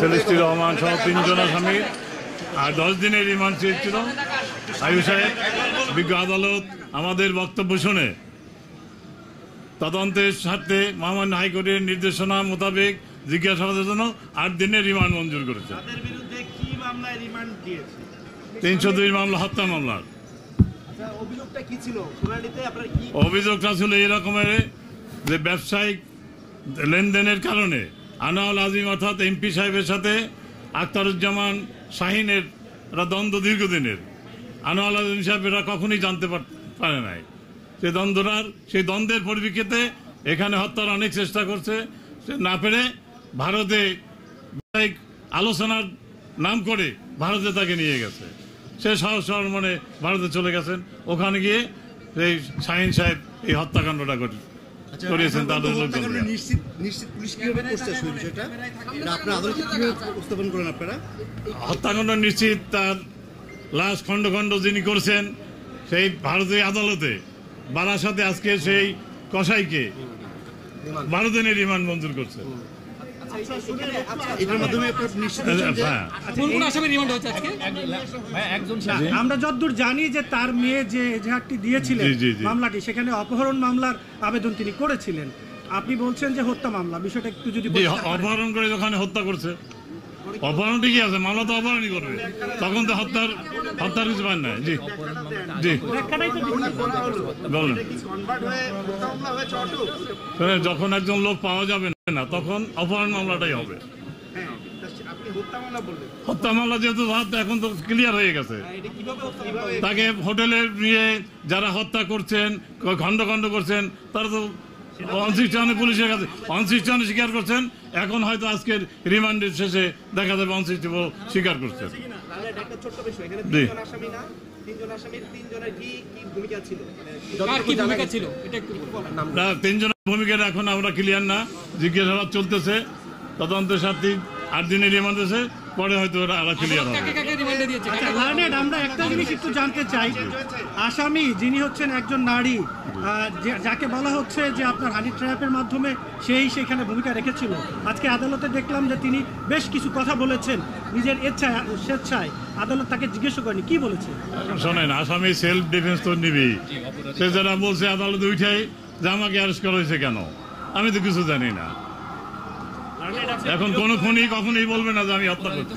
সেলিস্টি রহমান সহ 3 জন আসামি আর 10 দিনের রিমান্ড চেয়েছিল। আয়ু সাহেব বিজ্ঞ আদালত আমাদের বক্তব্য শুনে তদন্তের স্বার্থে মহামান্য হাইকোর্টের নির্দেশনা মোতাবেক জিজ্ঞাসাবাদের জন্য 8 দিনের রিমান্ড মঞ্জুর করেছে। 302 মামলা হত্যা মামলার। অভিযোগটা ছিল এরকমের যে ব্যবসায়িক লেনদেনের কারণে আনোয়ার আজিম অর্থাৎ এমপি সাহেবের সাথে আখতারুজ্জামান শাহিনের দ্বন্দ্ব দীর্ঘদিনের। আনোয়ার আজিম সাহেব এরা কখনই জানতে পারে নাই সেই দ্বন্দ্বের পরিপ্রেক্ষিতে এখানে হত্যার অনেক চেষ্টা করছে, সে না পেরে ভারতে আলোচনার নাম করে ভারতে তাকে নিয়ে গেছে। সে সহজ সরল মনে ভারতে চলে গেছেন, ওখানে গিয়ে এই শাহিন সাহেব এই হত্যাকাণ্ডটা করিয়েছেন। তাদের হত্যাকাণ্ড নিশ্চিত, তার লাশ খণ্ড খণ্ড যিনি করছেন সেই ভারতীয় আদালতে বারাসাতে আজকে সেই কসাইকে 12 দিনের রিমান্ড মঞ্জুর করছে। আমরা যতদূর জানি যে তার মেয়ে যে এজাহারটি দিয়েছিলেন মামলাটি, সেখানে অপহরণ মামলার আবেদন তিনি করেছিলেন। আপনি বলছেন যে হত্যা মামলা, বিষয়টা একটু যদি অপহরণ করে ওখানে হত্যা করছে। অপহরণ ঠিকই আছে, মামলা তো অপহরণই করবে, তখন তো হত্যার কিছু পান না। জি জি বলেন। যখন একজন লোক পাওয়া যাবে না তখন অপহরণ মামলাটাই হবে। হত্যা মামলা যেহেতু এখন তো ক্লিয়ার হয়ে গেছে, তাকে হোটেলে নিয়ে যারা হত্যা করছেন খণ্ড খণ্ড করছেন তারা তো অনসিস্টেশনে পুলিশের কাছে অনসিস্টেশনে স্বীকার করছেন। এখন হয়তো আজকের রিমান্ডের শেষে দেখা যাবে অনসিস্টেশন স্বীকার করছেন। তিনজনের ভূমিকাটা এখন আমরা ক্লিয়ার না, জিজ্ঞাসাবাদ চলতেছে, তদন্তের সাথে 8 দিনের রিমান্ড আছে, পরে হয়তো আরো ক্লিয়ার হবে। আমরা একটা জিনিস একটু জানতে চাই, আসামি যিনি হচ্ছেন একজন নারী, যাকে বলা হচ্ছে যে আপনার হানি ট্র্যাপের মাধ্যমে সেই সেখানে ভূমিকা রেখেছিল, আজকে আদালতে দেখলাম যে তিনি বেশ কিছু কথা বলেছেন নিজের স্বেচ্ছায়, আদালত তাকে জিজ্ঞেস করেনি, কি বলেছে শোনেন। আসামি সেলফ ডিফেন্স তো নিবেই, সে যারা বলছে আদালতে উঠাই যে আমাকে অ্যারেস্ট করা হয়েছে কেন, আমি তো কিছু জানি না। এখন কোন খুনি কখনোই বলবে না যে আমি হত্যা করছি।